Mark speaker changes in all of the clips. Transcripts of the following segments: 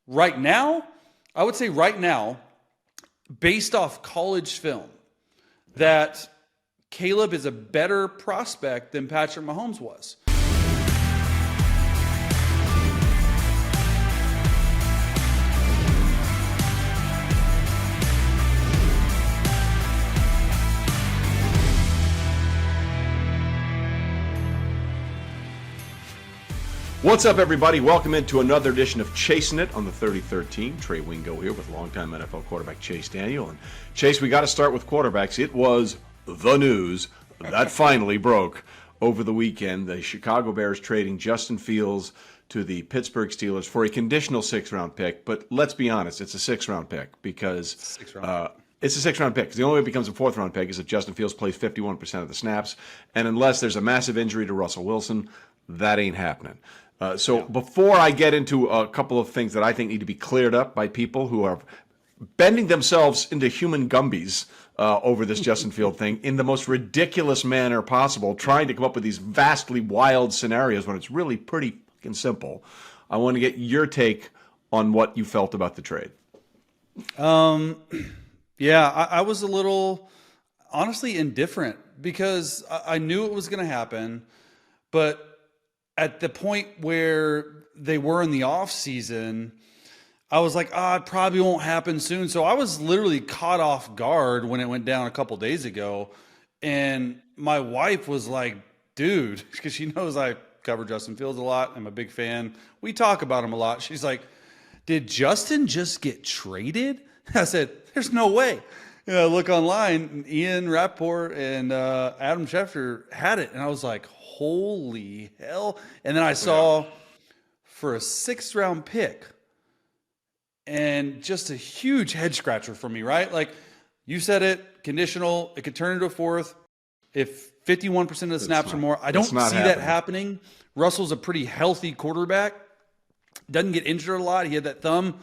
Speaker 1: right now, I would say right now, based off college film, that Caleb is a better prospect than Patrick Mahomes was.
Speaker 2: What's up, everybody? Welcome into another edition of Chasing It on the 33rd team. Trey Wingo here with longtime NFL quarterback Chase Daniel. And Chase, we got to start with quarterbacks. It was the news that finally broke over the weekend. The Chicago Bears trading Justin Fields to the Pittsburgh Steelers for a conditional 6th-round pick. But let's be honest, it's a 6th-round pick because it's a 6th-round pick. Because the only way it becomes a 4th-round pick is if Justin Fields plays 51% of the snaps. And unless there's a massive injury to Russell Wilson, that ain't happening. Before I get into a couple of things that I think need to be cleared up by people who are bending themselves into human Gumbies over this Justin Field thing in the most ridiculous manner possible, trying to come up with these vastly wild scenarios when it's really pretty fucking simple, I want to get your take on what you felt about the trade.
Speaker 1: I was a little, honestly, indifferent because I knew it was going to happen, but at the point where they were in the off season, I was like, it probably won't happen soon. So I was literally caught off guard when it went down a couple days ago. And my wife was like, dude, because she knows I cover Justin Fields a lot. I'm a big fan. We talk about him a lot. She's like, did Justin just get traded? I said, there's no way. Look online, Ian Rappaport and Adam Schefter had it. And I was like, holy hell. And then I saw for a 6th-round pick, and just a huge head scratcher for me, right? Like you said it, conditional, it could turn into a 4th. If 51% of the snaps or more, I don't see that happening. Russell's a pretty healthy quarterback. Doesn't get injured a lot. He had that thumb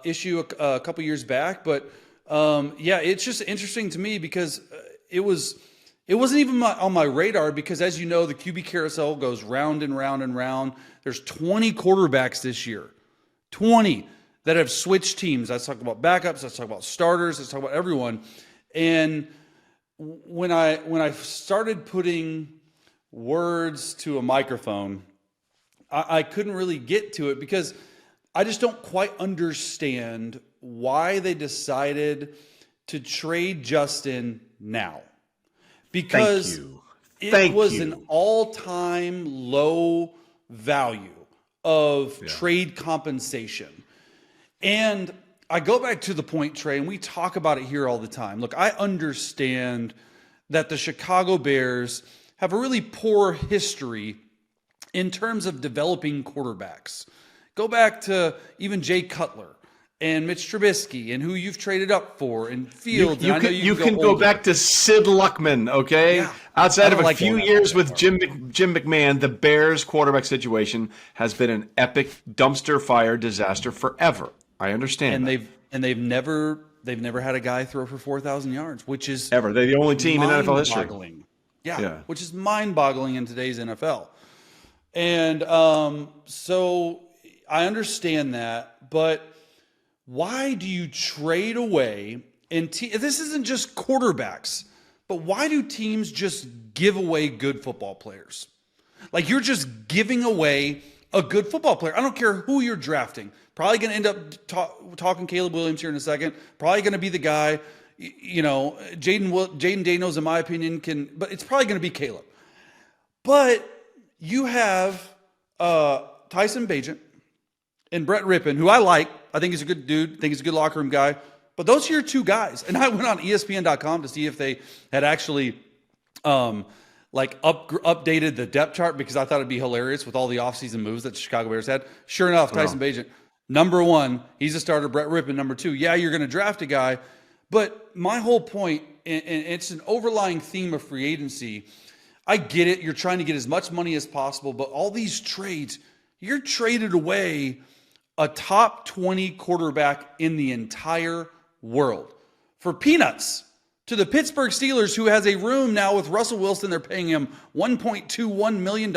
Speaker 1: issue a couple years back. But it's just interesting to me because it wasn't even on my radar because, as you know, the QB carousel goes round and round and round. There's 20 quarterbacks this year, 20 that have switched teams. Let's talk about backups. Let's talk about starters. Let's talk about everyone. And when I started putting words to a microphone, I couldn't really get to it because I just don't quite understand why they decided to trade Justin now. Because it was an all-time low value of trade compensation. And I go back to the point, Trey, and we talk about it here all the time. Look, I understand that the Chicago Bears have a really poor history in terms of developing quarterbacks. Go back to even Jay Cutler and Mitch Trubisky, and who you've traded up for, and Fields.
Speaker 2: You can go back to Sid Luckman, okay? Yeah, outside of a few years with Jim McMahon, the Bears quarterback situation has been an epic dumpster fire disaster forever. I understand.
Speaker 1: And they've never had a guy throw for 4,000 yards, which is
Speaker 2: ever. They're the only team in NFL history.
Speaker 1: Yeah, which is mind-boggling in today's NFL. And so I understand that, but why do you trade away? And this isn't just quarterbacks, but why do teams just give away good football players? Like, you're just giving away a good football player. I don't care who you're drafting. Probably going to end up talking Caleb Williams here in a second. Probably going to be the guy, Jayden Daniels, in my opinion, but it's probably going to be Caleb. But you have Tyson Bagent and Brett Rippon, who I like. I think he's a good dude. I think he's a good locker room guy. But those are your two guys. And I went on ESPN.com to see if they had actually updated the depth chart because I thought it'd be hilarious with all the offseason moves that the Chicago Bears had. Sure enough, Tyson Bagent, number 1, he's a starter. Brett Rippon, number 2. Yeah, you're going to draft a guy. But my whole point, and it's an overlying theme of free agency, I get it. You're trying to get as much money as possible. But all these trades, you're traded away a top 20 quarterback in the entire world for peanuts. to the Pittsburgh Steelers, who has a room now with Russell Wilson. They're paying him $1.21 million,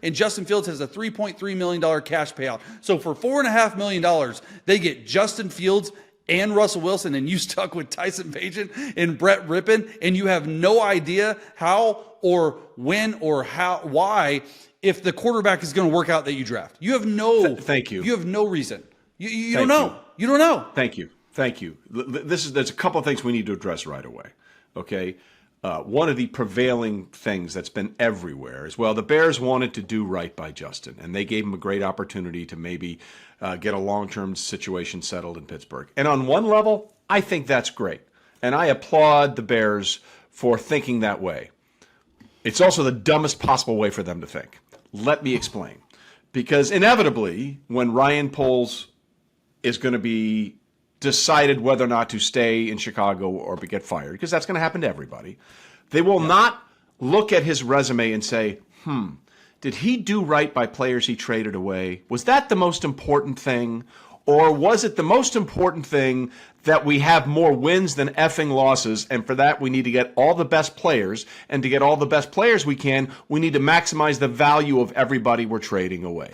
Speaker 1: and Justin Fields has a $3.3 million cash payout. So for $4.5 million, they get Justin Fields and Russell Wilson, and you stuck with Tyson Bagent and Brett Rippon, and you have no idea how or when or why, if the quarterback is going to work out that you draft. You have no.
Speaker 2: Thank you.
Speaker 1: You have no reason. You don't know. You don't know.
Speaker 2: Thank you. There's a couple of things we need to address right away. Okay. One of the prevailing things that's been everywhere is, well, the Bears wanted to do right by Justin, and they gave him a great opportunity to maybe get a long-term situation settled in Pittsburgh. And on one level, I think that's great. And I applaud the Bears for thinking that way. It's also the dumbest possible way for them to think. Let me explain. Because inevitably, when Ryan Poles is going to be decided whether or not to stay in Chicago or get fired, because that's going to happen to everybody, they will not look at his resume and say, did he do right by players he traded away? Was that the most important thing? Or was it the most important thing that we have more wins than effing losses, and for that we need to get all the best players, and to get all the best players we can, we need to maximize the value of everybody we're trading away.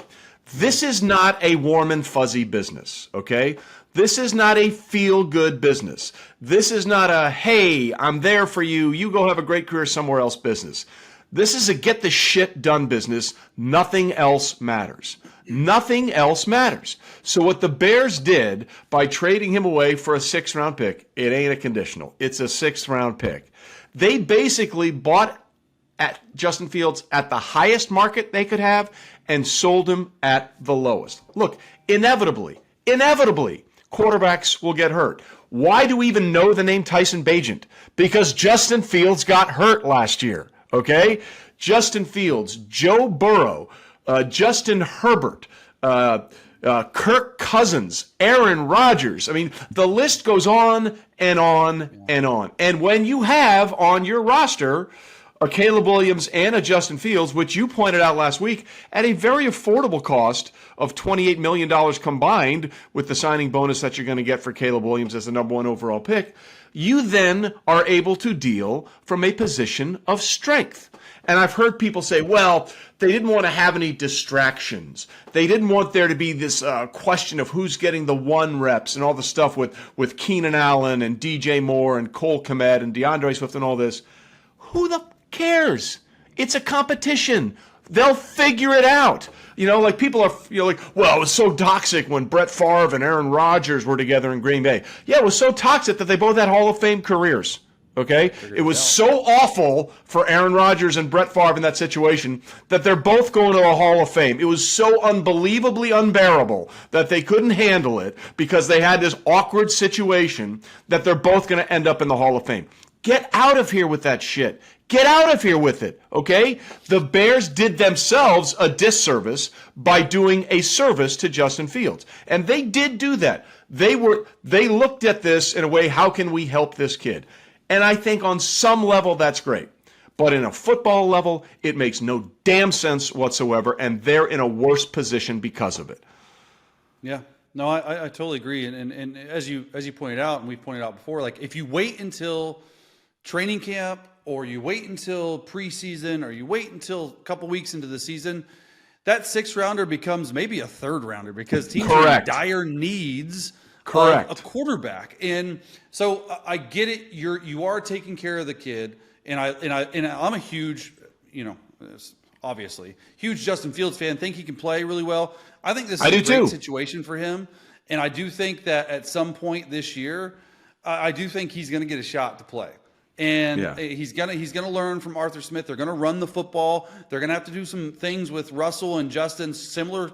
Speaker 2: This is not a warm and fuzzy business, okay? This is not a feel-good business. This is not a, hey, I'm there for you, you go have a great career somewhere else business. This is a get the shit done business. Nothing else matters. Nothing else matters. So what the Bears did by trading him away for a 6th-round pick, it ain't a conditional. It's a 6th-round pick. They basically bought at Justin Fields at the highest market they could have and sold him at the lowest. Look, inevitably, quarterbacks will get hurt. Why do we even know the name Tyson Bagent? Because Justin Fields got hurt last year, okay? Justin Fields, Joe Burrow, Justin Herbert, Kirk Cousins, Aaron Rodgers. I mean, the list goes on and on and on. And when you have on your roster a Caleb Williams and a Justin Fields, which you pointed out last week, at a very affordable cost of $28 million combined with the signing bonus that you're going to get for Caleb Williams as the #1 overall pick, you then are able to deal from a position of strength. And I've heard people say, well, they didn't want to have any distractions. They didn't want there to be this question of who's getting the 1 reps and all the stuff with Keenan Allen and DJ Moore and Cole Kmet and DeAndre Swift and all this. Who the cares? It's a competition. They'll figure it out. You know, like people are, like, well, it was so toxic when Brett Favre and Aaron Rodgers were together in Green Bay. Yeah, it was so toxic that they both had Hall of Fame careers. Okay? It was so awful for Aaron Rodgers and Brett Favre in that situation that they're both going to a Hall of Fame. It was so unbelievably unbearable that they couldn't handle it because they had this awkward situation that they're both going to end up in the Hall of Fame. Get out of here with that shit. Get out of here with it, okay? The Bears did themselves a disservice by doing a service to Justin Fields. And they did do that. They looked at this in a way, how can we help this kid? And I think on some level that's great. But in a football level, it makes no damn sense whatsoever, and they're in a worse position because of it.
Speaker 1: Yeah. No, I totally agree. And as you pointed out, and we've pointed out before, like if you wait until training camp, or you wait until preseason, or you wait until a couple weeks into the season, that 6th-rounder becomes maybe a 3rd-rounder because teams are in dire needs of a quarterback. And so I get it. You are taking care of the kid, and I'm a huge, obviously huge Justin Fields fan. Think he can play really well. I think this is a great situation for him, and I do think that at some point this year, I do think he's going to get a shot to play. And he's gonna learn from Arthur Smith. They're gonna run the football. They're gonna have to do some things with Russell and Justin. Similar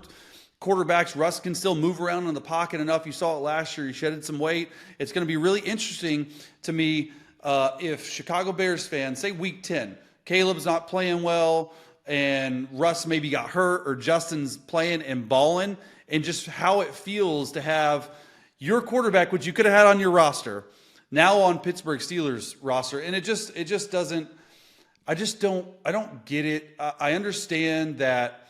Speaker 1: quarterbacks. Russ can still move around in the pocket enough. You saw it last year. He shedded some weight. It's gonna be really interesting to me if Chicago Bears fans say Week 10, Caleb's not playing well, and Russ maybe got hurt, or Justin's playing and balling, and just how it feels to have your quarterback, which you could have had on your roster, now on Pittsburgh Steelers roster. And it just doesn't, I don't get it. I understand that,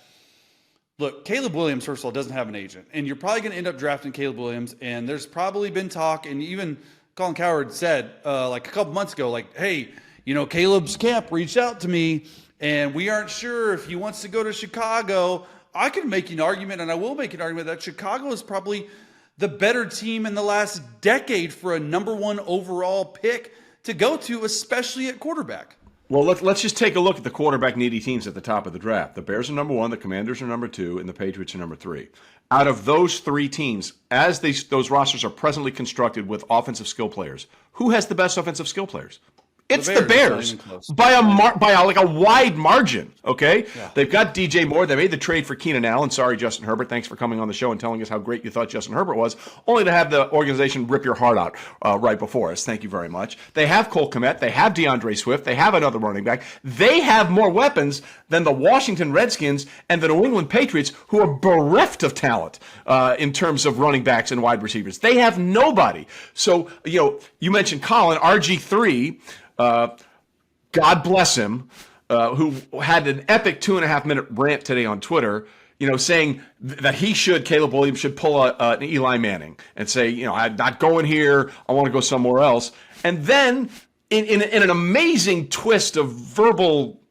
Speaker 1: look, Caleb Williams, first of all, doesn't have an agent, and you're probably going to end up drafting Caleb Williams. And there's probably been talk, and even Colin Cowherd said like a couple months ago, like, hey, Caleb's camp reached out to me and we aren't sure if he wants to go to Chicago. I can make an argument, and I will make an argument, that Chicago is probably the better team in the last decade for a number 1 overall pick to go to, especially at quarterback.
Speaker 2: Well, let's just take a look at the quarterback-needy teams at the top of the draft. The Bears are number 1, the Commanders are number 2, and the Patriots are number 3. Out of those 3 teams, as those rosters are presently constructed with offensive skill players, who has the best offensive skill players? It's the Bears by a wide margin. Okay, yeah. They've got DJ Moore. They made the trade for Keenan Allen. Sorry, Justin Herbert. Thanks for coming on the show and telling us how great you thought Justin Herbert was, only to have the organization rip your heart out right before us. Thank you very much. They have Cole Kmet. They have DeAndre Swift. They have another running back. They have more weapons than the Washington Redskins and the New England Patriots, who are bereft of talent in terms of running backs and wide receivers. They have nobody. So you mentioned Colin RG3. God bless him, who had an epic 2.5-minute rant today on Twitter, saying that Caleb Williams should pull an Eli Manning and say, I'm not going here, I want to go somewhere else. And then in an amazing twist of verbal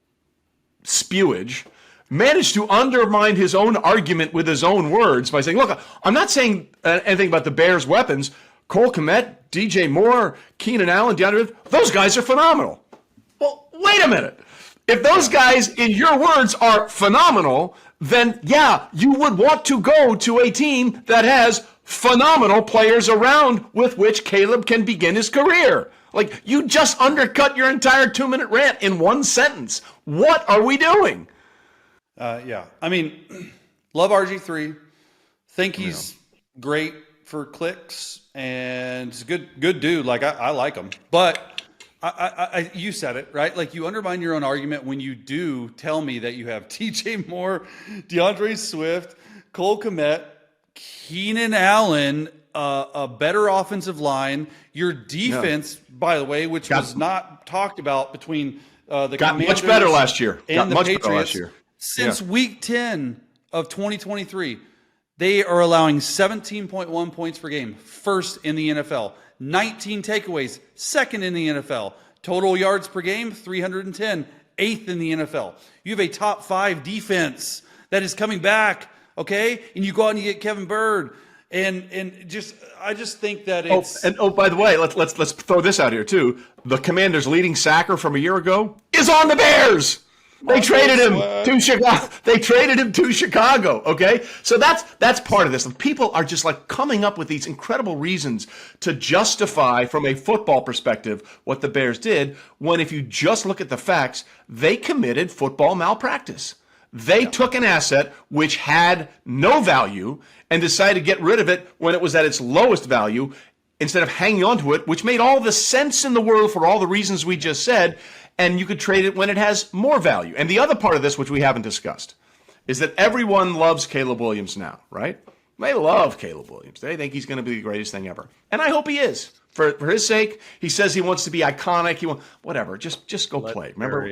Speaker 2: spewage, managed to undermine his own argument with his own words by saying, look, I'm not saying anything about the Bears' weapons. Cole Kmet, DJ Moore, Keenan Allen, DeAndre, those guys are phenomenal. Well, wait a minute. If those guys, in your words, are phenomenal, then yeah, you would want to go to a team that has phenomenal players around with which Caleb can begin his career. Like, you just undercut your entire 2-minute rant in one sentence. What are we doing?
Speaker 1: Yeah. I mean, love RG3. Think he's great for clicks, and he's a good dude. Like, I like him. But you said it, right? Like, you undermine your own argument when you do tell me that you have TJ Moore, DeAndre Swift, Cole Kmet, Keenan Allen, a better offensive line. Your defense, by the way, which was not talked about between the
Speaker 2: got
Speaker 1: Commanders
Speaker 2: much better last year.
Speaker 1: And the Patriots. Since week 10 of 2023, they are allowing 17.1 points per game, first in the NFL. 19 takeaways, second in the NFL. Total yards per game, 310, eighth in the NFL. You have a top 5 defense that is coming back, okay? And you go out and you get Kevin Byrd. And I just think that it's...
Speaker 2: by the way, let's throw this out here too. The Commanders' leading sacker from a year ago is on the Bears. They traded him to Chicago. They traded him to Chicago. Okay, so that's part of this. People are just like coming up with these incredible reasons to justify, from a football perspective, what the Bears did. When if you just look at the facts, they committed football malpractice. They took an asset which had no value and decided to get rid of it when it was at its lowest value, instead of hanging on to it, which made all the sense in the world for all the reasons we just said. And you could trade it when it has more value. And the other part of this, which we haven't discussed, is that everyone loves Caleb Williams now, right? They love Caleb Williams. They think he's going to be the greatest thing ever. And I hope he is. For his sake, he says he wants to be iconic. Whatever. Just go play. Remember?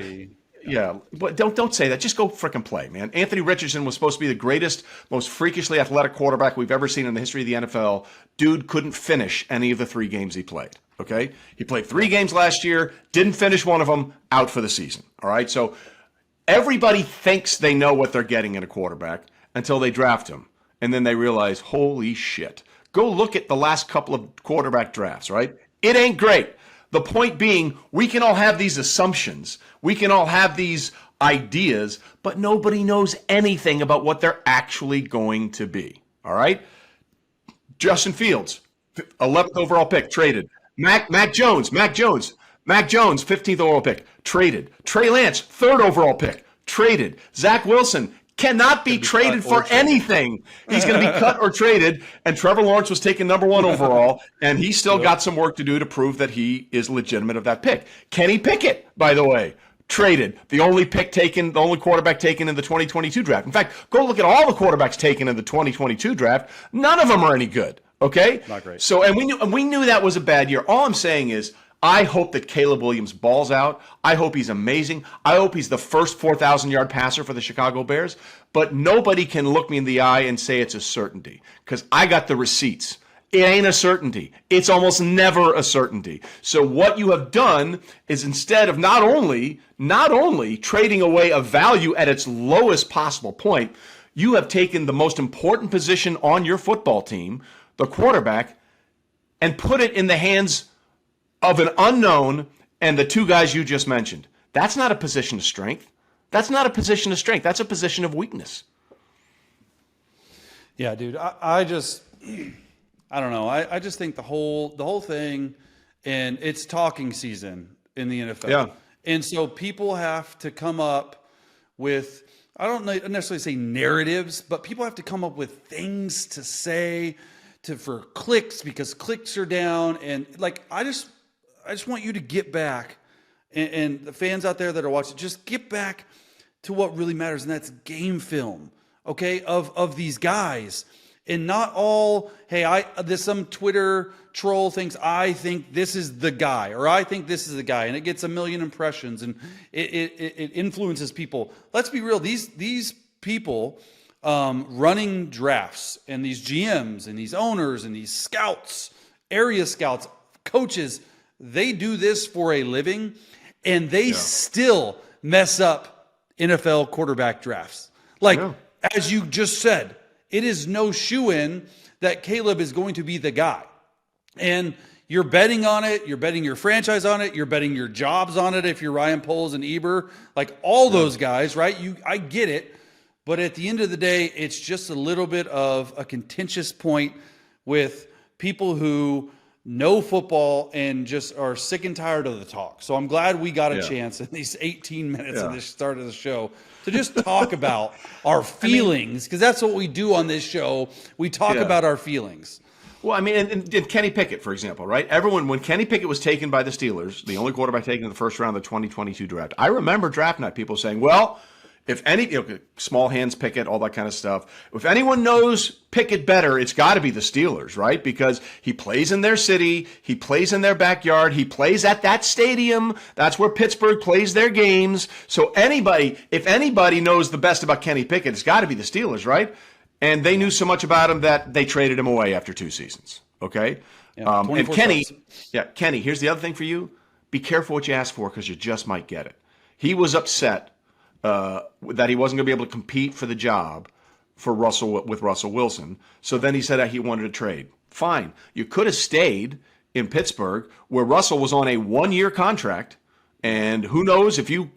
Speaker 2: Yeah, but don't say that. Just go frickin' play, man. Anthony Richardson was supposed to be the greatest, most freakishly athletic quarterback we've ever seen in the history of the NFL. Dude couldn't finish any of the 3 games he played. Okay? He played 3 games last year, didn't finish one of them, out for the season. All right? So everybody thinks they know what they're getting in a quarterback until they draft him. And then they realize, holy shit. Go look at the last couple of quarterback drafts, right? It ain't great. The point being, we can all have these assumptions. We can all have these ideas, but nobody knows anything about what they're actually going to be. All right? Justin Fields, 11th overall pick, traded. Mac Jones, 15th overall pick, traded. Trey Lance, 3rd overall pick, traded. Zach Wilson cannot be traded for anything. He's going to be cut or traded. And Trevor Lawrence was taken number 1 overall, and he's still got some work to do to prove that he is legitimate of that pick. Kenny Pickett, by the way, traded. The only quarterback taken in the 2022 draft. In fact, go look at all the quarterbacks taken in the 2022 draft. None of them are any good. Okay?
Speaker 1: Not great.
Speaker 2: So, and we knew that was a bad year. All I'm saying is, I hope that Caleb Williams balls out. I hope he's amazing. I hope he's the first 4,000-yard passer for the Chicago Bears. But nobody can look me in the eye and say it's a certainty, because I got the receipts. It ain't a certainty. It's almost never a certainty. So what you have done is, instead of not only trading away a value at its lowest possible point, you have taken the most important position on your football team, the quarterback, and put it in the hands of an unknown and the two guys you just mentioned. That's not a position of strength. That's not a position of strength. That's a position of weakness.
Speaker 1: Yeah, dude. I don't know. I just think the whole thing, and it's talking season in the NFL.
Speaker 2: Yeah.
Speaker 1: And so people have to come up with, I don't necessarily say narratives, but people have to come up with things to say for clicks, because clicks are down. And like, I just want you to get back, and the fans out there that are watching, just get back to what really matters, and that's game film, okay, of these guys. And not all, hey, there's some Twitter troll thinks I think this is the guy, or I think this is the guy, and it gets 1 million impressions, and it influences people. Let's be real. These people running drafts, and these GMs and these owners and these scouts, area scouts, coaches, they do this for a living, and they still mess up NFL quarterback drafts. Like, as you just said, it is no shoo-in that Caleb is going to be the guy. And you're betting on it. You're betting your franchise on it. You're betting your jobs on it if you're Ryan Poles and Eber. Like, all those guys, right? I get it. But at the end of the day, it's just a little bit of a contentious point with people who know football and just are sick and tired of the talk. So I'm glad we got a chance in these 18 minutes of this start of the show to just talk about our feelings, because that's what we do on this show. We talk about our feelings.
Speaker 2: Well, I mean, and Kenny Pickett, for example, right? Everyone, when Kenny Pickett was taken by the Steelers, the only quarterback taken in the first round of the 2022 draft, I remember draft night people saying, well, if any, small hands Pickett, all that kind of stuff. If anyone knows Pickett better, it's got to be the Steelers, right? Because he plays in their city, he plays in their backyard, he plays at that stadium. That's where Pittsburgh plays their games. So if anybody knows the best about Kenny Pickett, it's got to be the Steelers, right? And they knew so much about him that they traded him away after 2 seasons. Okay, and Kenny, here's the other thing for you: be careful what you ask for, because you just might get it. He was upset that he wasn't going to be able to compete for the job with Russell Wilson. So then he said that he wanted to trade. Fine. You could have stayed in Pittsburgh, where Russell was on a 1-year contract, and who knows if you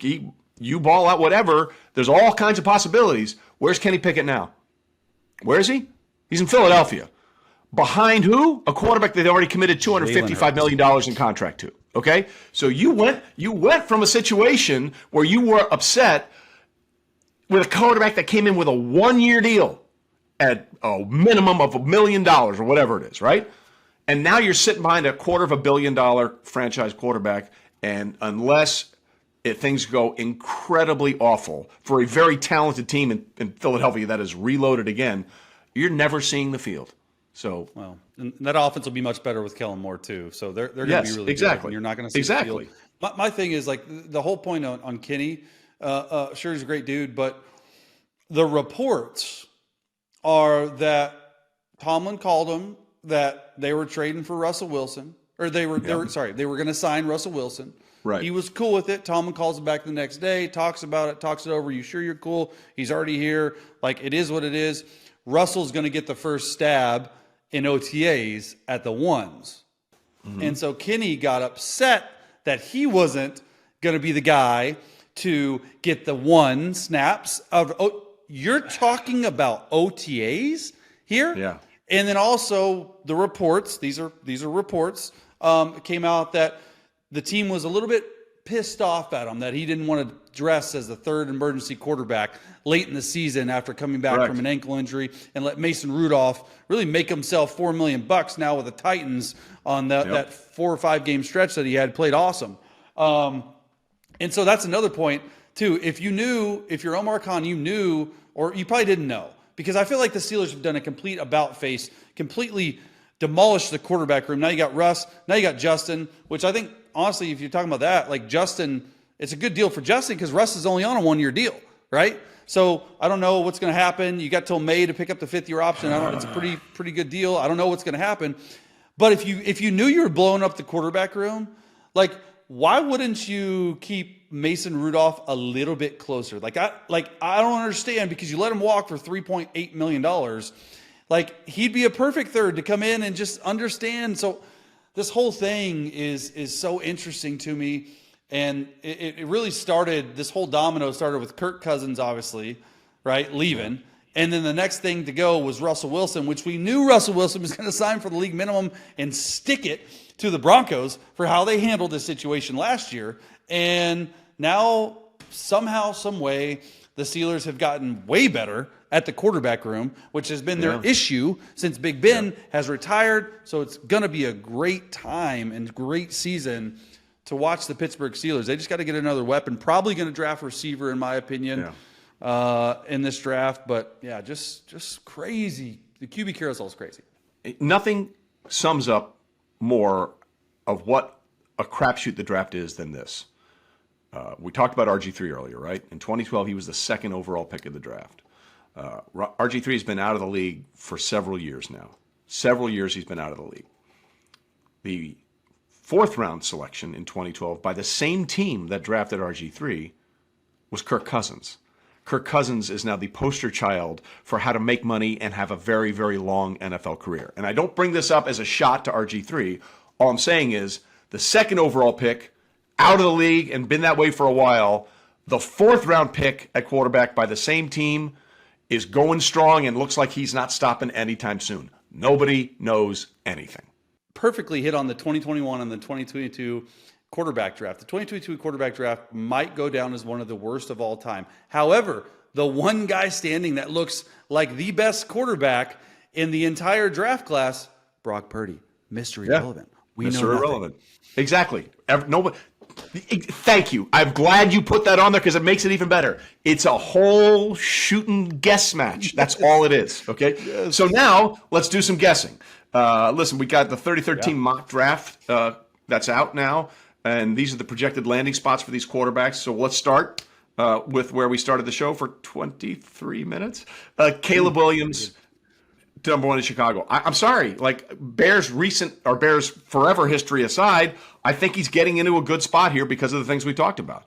Speaker 2: ball out, whatever. There's all kinds of possibilities. Where's Kenny Pickett now? Where is he? He's in Philadelphia. Behind who? A quarterback that they already committed $255 million in contract to. Okay? So you went from a situation where you were upset with a quarterback that came in with a 1-year deal at a minimum of $1 million or whatever it is, right? And now you're sitting behind a $250 million franchise quarterback, and unless things go incredibly awful for a very talented team in Philadelphia that is reloaded again, you're never seeing the field. So,
Speaker 1: well, and that offense will be much better with Kellen Moore too. So they're going to be really good. And you're not going to see the field. My thing is, like, the whole point on Kenny, sure, he's a great dude, but the reports are that Tomlin called him that they were trading for Russell Wilson, or they were going to sign Russell Wilson.
Speaker 2: Right.
Speaker 1: He was cool with it. Tomlin calls him back the next day, talks about it, talks it over. You sure you're cool? He's already here. Like, it is what it is. Russell's going to get the first stab in OTAs at the ones. Mm-hmm. And so Kenny got upset that he wasn't going to be the guy to get the 1 snaps of. You're talking about OTAs here? Yeah. And then also the reports, these are reports, came out that the team was a little bit pissed off at him, that he didn't want to dress as the third emergency quarterback late in the season after coming back from an ankle injury, and let Mason Rudolph really make himself $4 million now with the Titans on that 4 or 5 game stretch that he had played awesome. And so that's another point too. If you're Omar Khan, you knew, or you probably didn't know, because I feel like the Steelers have done a complete about face, completely demolished the quarterback room. Now you got Russ, now you got Justin, which I think, honestly, if you're talking about that, like Justin, it's a good deal for Justin because Russ is only on a 1-year deal. right? So I don't know what's going to happen. You got till May to pick up the 5th-year option. It's a pretty good deal. I don't know what's going to happen. But if you knew you were blowing up the quarterback room, like, why wouldn't you keep Mason Rudolph a little bit closer? I don't understand, because you let him walk for $3.8 million. Like, he'd be a perfect third to come in and just understand. So this whole thing is so interesting to me. And it really started, this whole domino started with Kirk Cousins, obviously, right, leaving. And then the next thing to go was Russell Wilson, which we knew Russell Wilson was going to sign for the league minimum and stick it to the Broncos for how they handled this situation last year. And now, somehow, some way, the Steelers have gotten way better at the quarterback room, which has been their issue since Big Ben has retired. So it's going to be a great time and great season to watch the Pittsburgh Steelers. They just got to get another weapon. Probably going to draft a receiver, in my opinion, in this draft. But yeah, just crazy. The QB carousel is crazy.
Speaker 2: Nothing sums up more of what a crapshoot the draft is than this. We talked about RG3 earlier, right? In 2012, he was the 2nd overall pick of the draft. RG3 has been out of the league for several years now. Several years he's been out of the league. The 4th round selection in 2012 by the same team that drafted RG3 was Kirk Cousins. Kirk Cousins is now the poster child for how to make money and have a very, very long NFL career. And I don't bring this up as a shot to RG3. All I'm saying is the 2nd overall pick, out of the league and been that way for a while. The 4th round pick at quarterback by the same team is going strong and looks like he's not stopping anytime soon. Nobody knows anything.
Speaker 1: Perfectly hit on the 2021 and the 2022 quarterback draft. The 2022 quarterback draft might go down as one of the worst of all time. However, the one guy standing that looks like the best quarterback in the entire draft class, Brock Purdy, Mr. Irrelevant. We know
Speaker 2: Mr. Irrelevant. Exactly. Thank you. I'm glad you put that on there because it makes it even better. It's a whole shooting guess match. That's all it is. Okay. Yes. So now let's do some guessing. Listen, we got the 3013 mock draft that's out now, and these are the projected landing spots for these quarterbacks. So let's start with where we started the show for 23 minutes. Caleb Williams, number 1 in Chicago. I'm sorry, like Bears forever history aside, I think he's getting into a good spot here because of the things we talked about.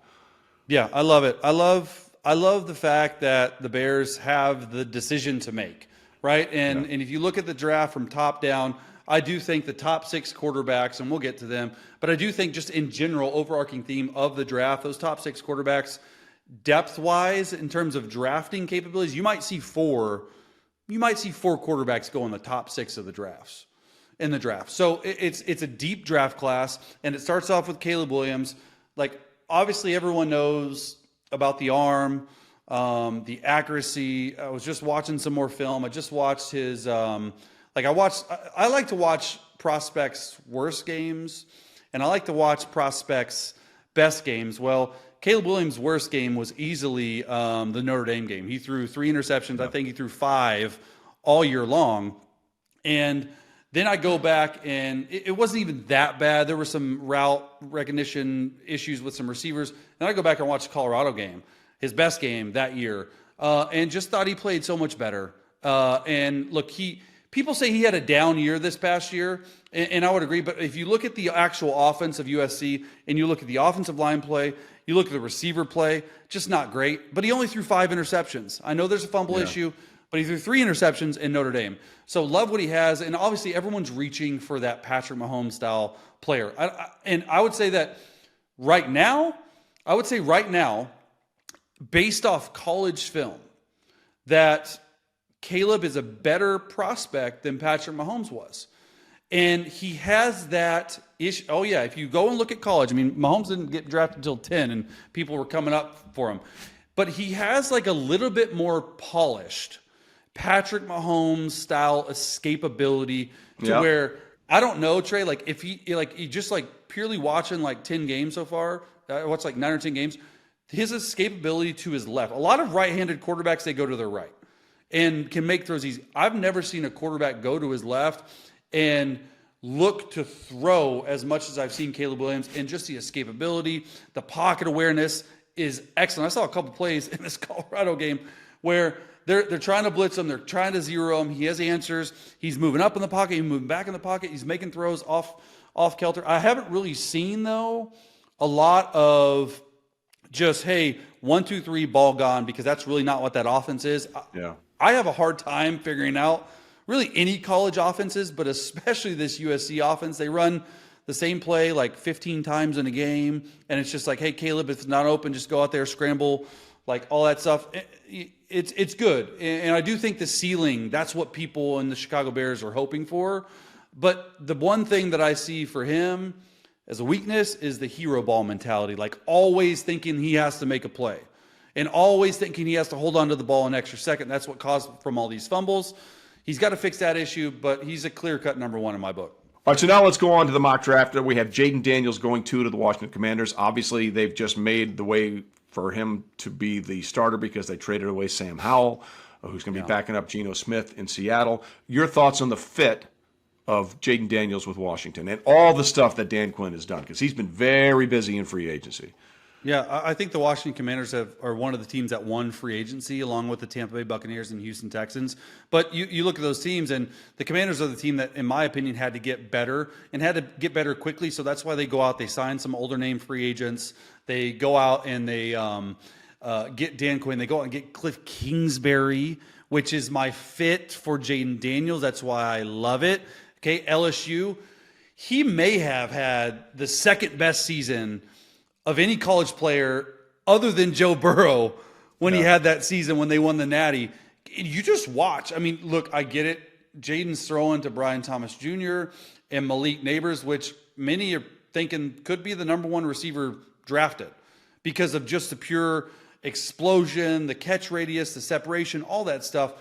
Speaker 1: Yeah, I love it. I love the fact that the Bears have the decision to make, right? And if you look at the draft from top down, I do think the top 6 quarterbacks, and we'll get to them, but I do think just in general, overarching theme of the draft, those top 6 quarterbacks, depth-wise, in terms of drafting capabilities, you might see four quarterbacks go in the top 6 of the drafts in the draft. So it's a deep draft class, and it starts off with Caleb Williams. Like, obviously everyone knows about the arm, the accuracy. I was just watching some more film. I just watched his, I like to watch prospects' worst games, and I like to watch prospects' best games. Well, Caleb Williams' worst game was easily the Notre Dame game. He threw 3 interceptions. I think he threw 5 all year long. And then I go back, and it wasn't even that bad. There were some route recognition issues with some receivers. Then I go back and watch the Colorado game, his best game that year, and just thought he played so much better. And look, people say he had a down year this past year, and I would agree. But if you look at the actual offense of USC and you look at the offensive line play, you look at the receiver play, just not great. But he only threw 5 interceptions. I know there's a fumble issue, but he threw 3 interceptions in Notre Dame. So love what he has. And obviously everyone's reaching for that Patrick Mahomes style player. And I would say that right now, based off college film, that Caleb is a better prospect than Patrick Mahomes was. And he has that issue. Oh, yeah, if you go and look at college, I mean, Mahomes didn't get drafted until 10, and people were coming up for him. But he has like a little bit more polished Patrick Mahomes style escapability to where, I don't know, Trey, like if he just like purely watching like 10 games so far, what's like 9 or 10 games, his escapability to his left. A lot of right-handed quarterbacks, they go to their right and can make throws easy. I've never seen a quarterback go to his left and look to throw as much as I've seen Caleb Williams, and just the escapability, the pocket awareness. is excellent. I saw a couple plays in this Colorado game where they're trying to blitz him. They're trying to zero him. He has answers. He's moving up in the pocket. He's moving back in the pocket. He's making throws off kilter. I haven't really seen, though, a lot of just, hey, 1, 2, 3, ball gone, because that's really not what that offense is.
Speaker 2: Yeah.
Speaker 1: I have a hard time figuring out really any college offenses, but especially this USC offense. They run the same play like 15 times in a game, and it's just like, hey, Caleb, if it's not open, just go out there, scramble, like all that stuff. It's good. And I do think the ceiling, that's what people in the Chicago Bears are hoping for. But the one thing that I see for him as a weakness is the hero ball mentality, like always thinking he has to make a play and always thinking he has to hold on to the ball an extra second. That's what caused from all these fumbles. He's got to fix that issue, but he's a clear-cut number one in my book.
Speaker 2: All right, so now let's go on to the mock draft. We have Jayden Daniels going to the Washington Commanders. Obviously, they've just made the way for him to be the starter because they traded away Sam Howell, who's going to be backing up Geno Smith in Seattle. Your thoughts on the fit of Jayden Daniels with Washington and all the stuff that Dan Quinn has done, because he's been very busy in free agency.
Speaker 1: Yeah, I think the Washington Commanders are one of the teams that won free agency, along with the Tampa Bay Buccaneers and Houston Texans. But you look at those teams, and the Commanders are the team that, in my opinion, had to get better and had to get better quickly. So that's why they go out, they sign some older name free agents. They go out and they get Dan Quinn. They go out and get Cliff Kingsbury, which is my fit for Jayden Daniels. That's why I love it. Okay, LSU, he may have had the second best season of any college player other than Joe Burrow when he had that season when they won the Natty. You just watch. I mean, look, I get it. Jaden's throwing to Brian Thomas Jr. and Malik Neighbors, which many are thinking could be the number one receiver drafted because of just the pure explosion, the catch radius, the separation, all that stuff.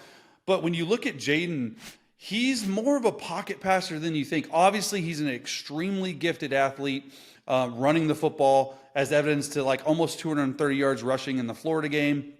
Speaker 1: But when you look at Jayden, he's more of a pocket passer than you think. Obviously, he's an extremely gifted athlete running the football, as evidenced to like almost 230 yards rushing in the Florida game.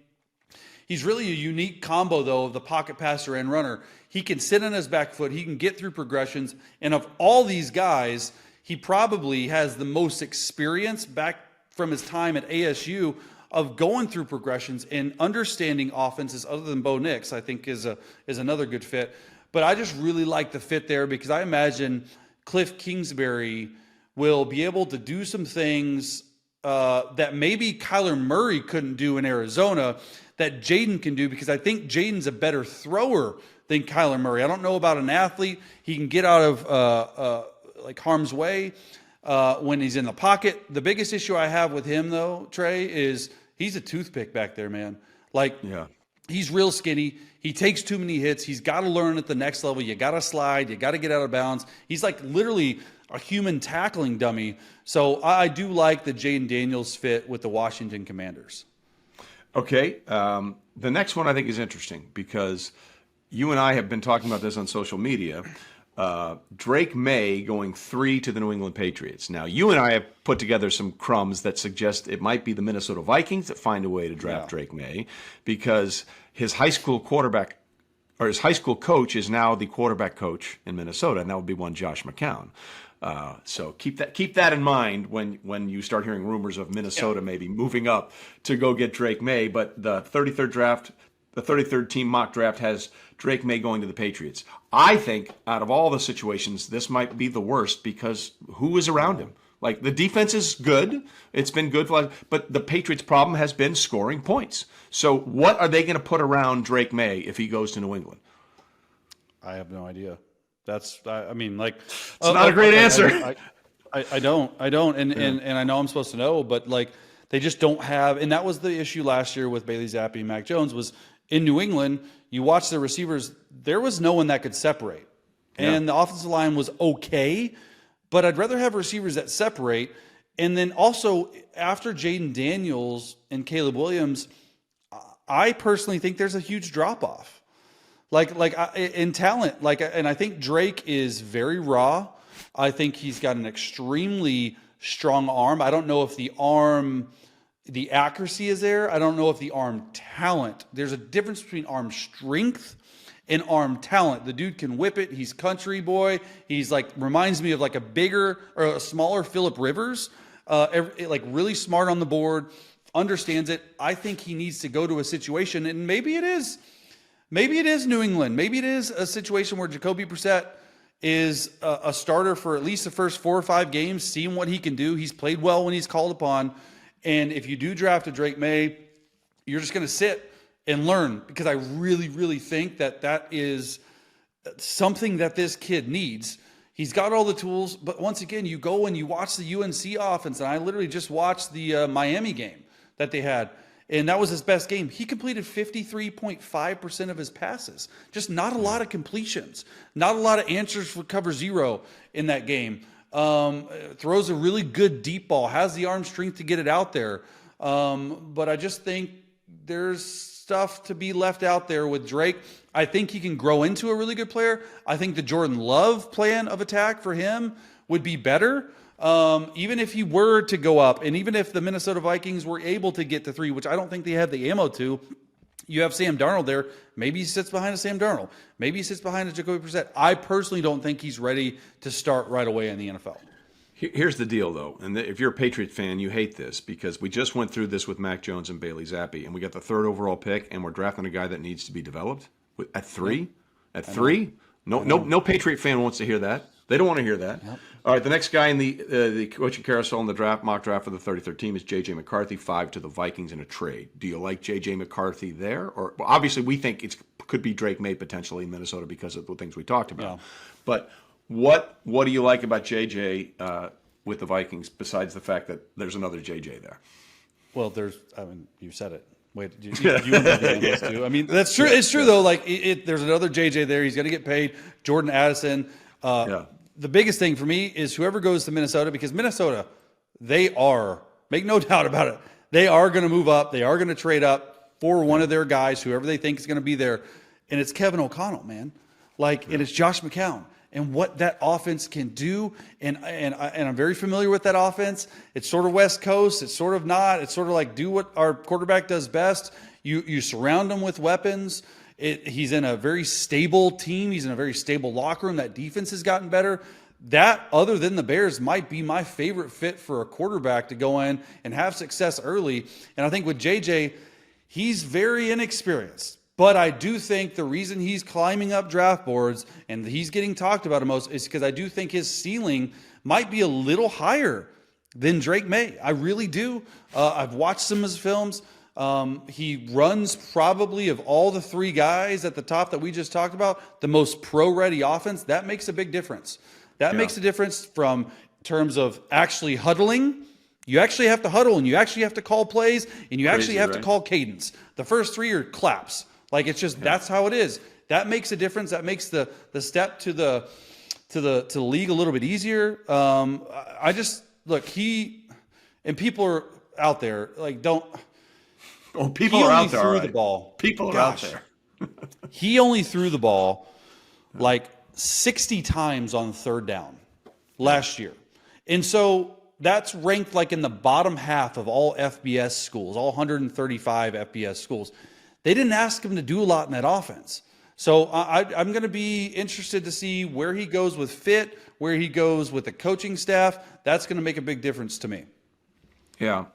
Speaker 1: He's really a unique combo, though, of the pocket passer and runner. He can sit on his back foot. He can get through progressions. And of all these guys, he probably has the most experience back from his time at ASU of going through progressions and understanding offenses other than Bo Nix, I think is another good fit. But I just really like the fit there because I imagine Cliff Kingsbury will be able to do some things that maybe Kyler Murray couldn't do in Arizona that Jayden can do, because I think Jaden's a better thrower than Kyler Murray. I don't know about an athlete. He can get out of like harm's way when he's in the pocket. The biggest issue I have with him, though, Trey, is he's a toothpick back there, man. Like, he's real skinny. He takes too many hits. He's got to learn at the next level. You got to slide. You got to get out of bounds. He's like literally a human tackling dummy. So I do like the Jayden Daniels fit with the Washington Commanders.
Speaker 2: Okay. The next one I think is interesting because you and I have been talking about this on social media. Drake May going 3 to the New England Patriots. Now, you and I have put together some crumbs that suggest it might be the Minnesota Vikings that find a way to draft Drake May because his high school quarterback or his high school coach is now the quarterback coach in Minnesota, and that would be one Josh McCown. So keep that in mind when you start hearing rumors of Minnesota maybe moving up to go get Drake May. But the 33rd team mock draft has Drake May going to the Patriots. I think out of all the situations, this might be the worst because who is around him? Like, the defense is good. It's been good, but the Patriots' problem has been scoring points. So what are they going to put around Drake May if he goes to New England?
Speaker 1: I have no idea. I mean, like,
Speaker 2: it's not a great answer.
Speaker 1: I don't, and I know I'm supposed to know, but like, they just don't have, and that was the issue last year with Bailey Zappi and Mac Jones was in New England. You watch the receivers, there was no one that could separate, and the offensive line was okay, but I'd rather have receivers that separate. And then also after Jayden Daniels and Caleb Williams, I personally think there's a huge drop off. Like in talent, and I think Drake is very raw. I think he's got an extremely strong arm. I don't know if the accuracy is there. I don't know if the arm talent. There's a difference between arm strength and arm talent. The dude can whip it. He's country boy. He's like, reminds me of like a bigger or a smaller Phillip Rivers. Like really smart on the board. understands it. I think he needs to go to a situation, and maybe it is New England. Maybe it is a situation where Jacoby Brissett is a starter for at least the first 4 or 5 games, seeing what he can do. He's played well when he's called upon. And if you do draft a Drake Maye, you're just going to sit and learn, because I really, really think that is something that this kid needs. He's got all the tools, but once again, you go and you watch the UNC offense, and I literally just watched the Miami game that they had, and that was his best game. He completed 53.5% of his passes. Just not a lot of completions, not a lot of answers for cover zero in that game. Throws a really good deep ball, has the arm strength to get it out there. But I just think there's stuff to be left out there with Drake. I think he can grow into a really good player. I think the Jordan Love plan of attack for him would be better. Even if he were to go up, and even if the Minnesota Vikings were able to get to 3, which I don't think they have the ammo to, you have Sam Darnold there. Maybe he sits behind a Sam Darnold. Maybe he sits behind a Jacoby Brissett. I personally don't think he's ready to start right away in the NFL.
Speaker 2: Here's the deal, though, and if you're a Patriot fan, you hate this, because we just went through this with Mac Jones and Bailey Zappi, and we got the 3rd overall pick, and we're drafting a guy that needs to be developed at 3. At 3, no Patriot fan wants to hear that. They don't want to hear that. Yep. All right, the next guy in the coaching carousel in the mock draft for the 33rd team is J.J. McCarthy, 5 to the Vikings in a trade. Do you like J.J. McCarthy there? Or well, obviously, we think it could be Drake Maye potentially in Minnesota because of the things we talked about. Yeah. But what do you like about J.J. With the Vikings besides the fact that there's another J.J. there?
Speaker 1: Well, you said it. Wait, you too. I mean, that's true. It's true, though. Like, there's another J.J. there. He's going to get paid. Jordan Addison. The biggest thing for me is whoever goes to Minnesota, because Minnesota, they are, make no doubt about it, they are going to move up. They are going to trade up for one of their guys, whoever they think is going to be there. And it's Kevin O'Connell, man. And it's Josh McCown. And what that offense can do, and I'm very familiar with that offense. It's sort of West Coast. It's sort of not. It's sort of like do what our quarterback does best. You surround him with weapons. He's in a very stable team. He's in a very stable locker room. That defense has gotten better. That, other than the Bears, might be my favorite fit for a quarterback to go in and have success early. And I think with JJ, he's very inexperienced. But I do think the reason he's climbing up draft boards and he's getting talked about the most is because I do think his ceiling might be a little higher than Drake Maye. I really do. I've watched some of his films. He runs probably, of all the 3 guys at the top that we just talked about, the most pro-ready offense. That makes a big difference. That makes a difference from terms of actually huddling. You actually have to huddle, and you actually have to call plays, and you actually have to call cadence. The first 3 are claps. Like, it's just, that's how it is. That makes a difference. That makes the step to the league a little bit easier. I just, look, and people are out there, like, don't.
Speaker 2: Oh, people are out there.
Speaker 1: Threw the ball.
Speaker 2: People are out there.
Speaker 1: He only threw the ball like 60 times on 3rd down last year. And so that's ranked like in the bottom half of all FBS schools, all 135 FBS schools. They didn't ask him to do a lot in that offense. So I'm going to be interested to see where he goes with fit, where he goes with the coaching staff. That's going to make a big difference to me.
Speaker 2: Yeah.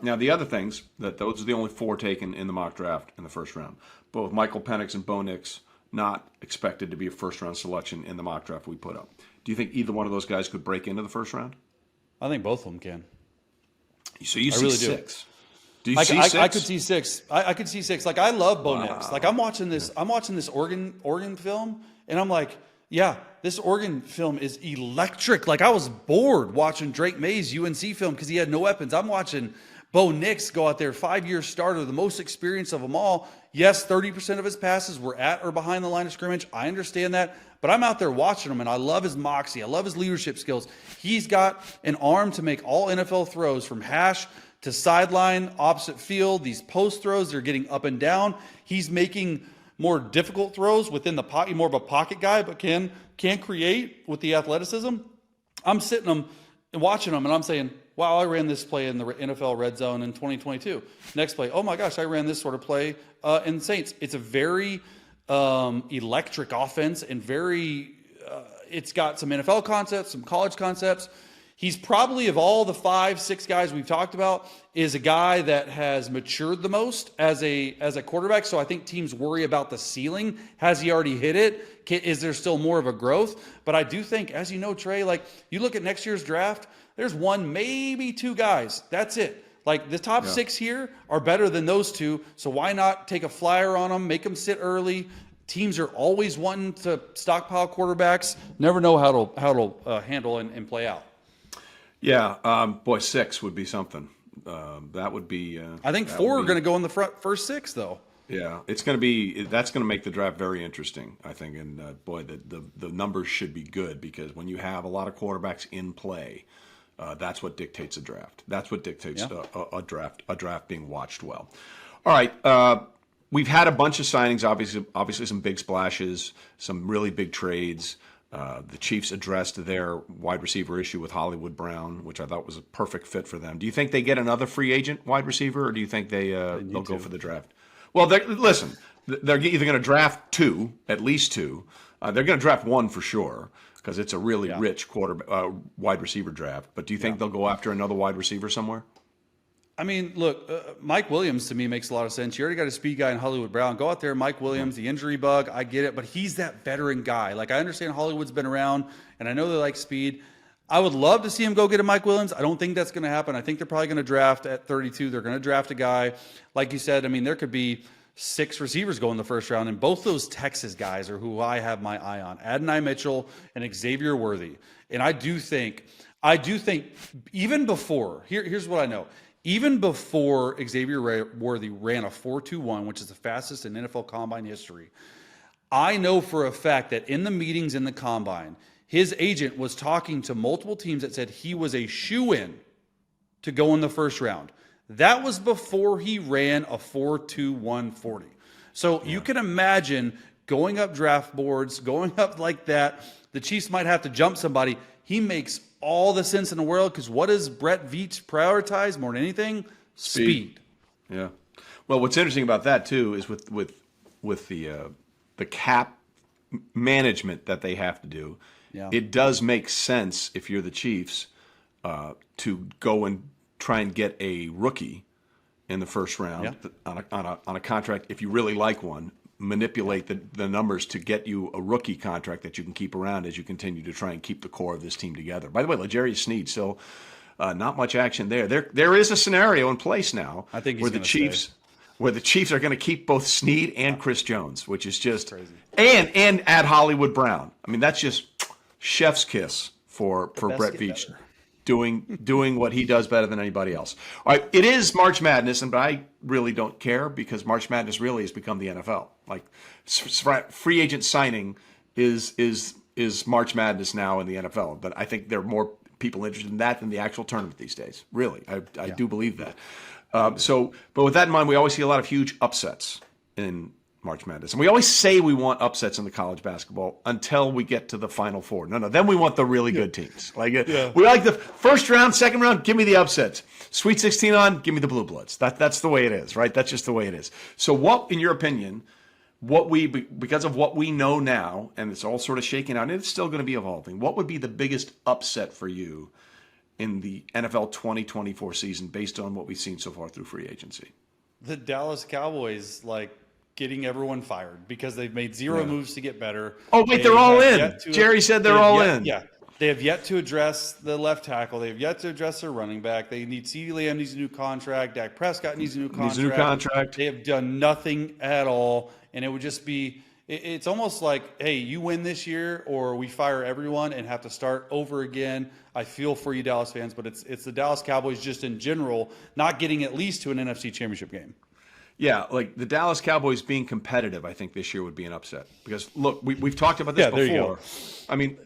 Speaker 2: Now, the other things, those are the only 4 taken in the mock draft in the first round. Both Michael Penix and Bo Nix not expected to be a first-round selection in the mock draft we put up. Do you think either one of those guys could break into the first round?
Speaker 1: I think both of them can.
Speaker 2: So you see really 6. Do you see 6?
Speaker 1: I could see 6. I could see 6. Like, I love Bo Nix. Like, I'm watching this Oregon film, and I'm like, yeah, this Oregon film is electric. Like, I was bored watching Drake Maye's UNC film because he had no weapons. I'm watching Bo Nix go out there, 5-year starter, the most experienced of them all. Yes, 30% of his passes were at or behind the line of scrimmage. I understand that. But I'm out there watching him, and I love his moxie. I love his leadership skills. He's got an arm to make all NFL throws from hash to sideline, opposite field. These post throws, they're getting up and down. He's making more difficult throws within the pocket, more of a pocket guy, but can create with the athleticism. I'm sitting him and watching him, and I'm saying, wow, I ran this play in the NFL red zone in 2022. Next play, oh my gosh, I ran this sort of play in Saints. It's a very electric offense and very, it's got some NFL concepts, some college concepts. he's probably, of all the 5, 6 guys we've talked about, is a guy that has matured the most as a quarterback. So I think teams worry about the ceiling. Has he already hit it? Is there still more of a growth? But I do think, as you know, Trey, like you look at next year's draft, there's 1, maybe 2 guys. That's it. Like the top 6 here are better than those 2. So why not take a flyer on them, make them sit early? Teams are always wanting to stockpile quarterbacks. Never know how to handle and play out.
Speaker 2: Yeah, boy, 6 would be something. That would be.
Speaker 1: I think 4 are going to go in the first 6, though.
Speaker 2: Yeah, that's going to make the draft very interesting, I think. And boy, the numbers should be good because when you have a lot of quarterbacks in play, that's what dictates a draft. That's what dictates a draft being watched well. All right. We've had a bunch of signings, obviously some big splashes, some really big trades. The Chiefs addressed their wide receiver issue with Hollywood Brown, which I thought was a perfect fit for them. Do you think they get another free agent wide receiver, or do you think they'll go for the draft? Well, listen, they're either going to draft 2, at least 2. They're going to draft 1 for sure because it's a really rich wide receiver draft. But do you think they'll go after another wide receiver somewhere?
Speaker 1: I mean, look, Mike Williams to me makes a lot of sense. You already got a speed guy in Hollywood Brown. Go out there, Mike Williams, the injury bug. I get it, but he's that veteran guy. Like, I understand Hollywood's been around, and I know they like speed. I would love to see him go get a Mike Williams. I don't think that's going to happen. I think they're probably going to draft at 32. They're going to draft a guy. Like you said, I mean, there could be 6 receivers go in the first round, and both those Texas guys are who I have my eye on, Adonai Mitchell and Xavier Worthy. And I do think even before, here's what I know. Even before Xavier Worthy ran a 4.21, which is the fastest in NFL Combine history, I know for a fact that in the meetings in the Combine, his agent was talking to multiple teams that said he was a shoo-in to go in the first round. That was before he ran a 4.21 40. So you can imagine going up draft boards, going up like that. The Chiefs might have to jump somebody. He makes all the sense in the world because what does Brett Veach prioritize more than anything? Speed.
Speaker 2: Yeah. Well, what's interesting about that too is with the cap management that they have to do. Yeah. It does make sense if you're the Chiefs to go and try and get a rookie in the first round on a contract if you really like one. Manipulate the numbers to get you a rookie contract that you can keep around as you continue to try and keep the core of this team together. By the way, L'Jarius Sneed still not much action there. There is a scenario in place now
Speaker 1: I think
Speaker 2: where the Chiefs are going to keep both Sneed and Chris Jones, which is just
Speaker 1: crazy.
Speaker 2: And add Hollywood Brown. I mean, that's just chef's kiss for Brett Veach. Doing what he does better than anybody else. All right, it is March Madness, but I really don't care because March Madness really has become the NFL. Like free agent signing is March Madness now in the NFL. But I think there are more people interested in that than the actual tournament these days. Really, I do believe that. But with that in mind, we always see a lot of huge upsets in March Madness. And we always say we want upsets in the college basketball until we get to the Final Four. No, then we want the really good teams. We like the first round, second round, give me the upsets. Sweet 16 on, give me the Blue Bloods. That's the way it is, right? That's just the way it is. So what, in your opinion, because of what we know now, and it's all sort of shaking out, and it's still going to be evolving, what would be the biggest upset for you in the NFL 2024 season based on what we've seen so far through free agency?
Speaker 1: The Dallas Cowboys, getting everyone fired because they've made zero moves to get better.
Speaker 2: Oh, wait, they're all in. Jerry said they're all in.
Speaker 1: Yeah. They have yet to address the left tackle. They have yet to address their running back. They need CeeDee Lamb needs a new contract. Dak Prescott needs a new contract. They have done nothing at all. And it would just be – it's almost like, hey, you win this year or we fire everyone and have to start over again. I feel for you, Dallas fans, but it's the Dallas Cowboys just in general not getting at least to an NFC Championship game.
Speaker 2: Yeah, the Dallas Cowboys being competitive, I think this year would be an upset. Because, look, we've talked about this before. There you go. I mean,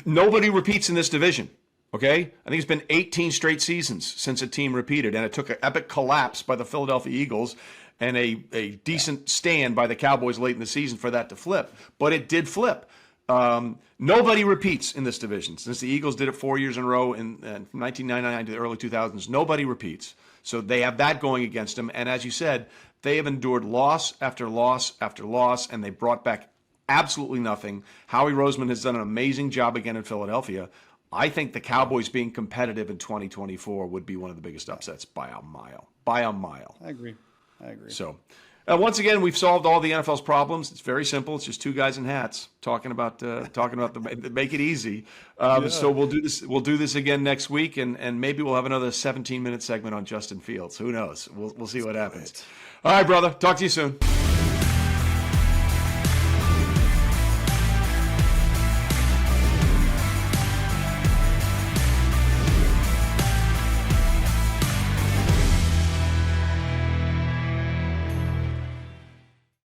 Speaker 2: nobody repeats in this division, okay? I think it's been 18 straight seasons since a team repeated, and it took an epic collapse by the Philadelphia Eagles and a decent stand by the Cowboys late in the season for that to flip. But it did flip. Nobody repeats in this division. Since the Eagles did it 4 years in a row from 1999 to the early 2000s, nobody repeats. So they have that going against them. And as you said, they have endured loss after loss after loss, and they brought back absolutely nothing. Howie Roseman has done an amazing job again in Philadelphia. I think the Cowboys being competitive in 2024 would be one of the biggest upsets by a mile. By a mile.
Speaker 1: I agree.
Speaker 2: So, once again, we've solved all the NFL's problems. It's very simple. It's just two guys in hats talking about the make it easy. So we'll do this again next week, and maybe we'll have another 17-minute segment on Justin Fields. Who knows? We'll see what happens. All right, brother. Talk to you soon.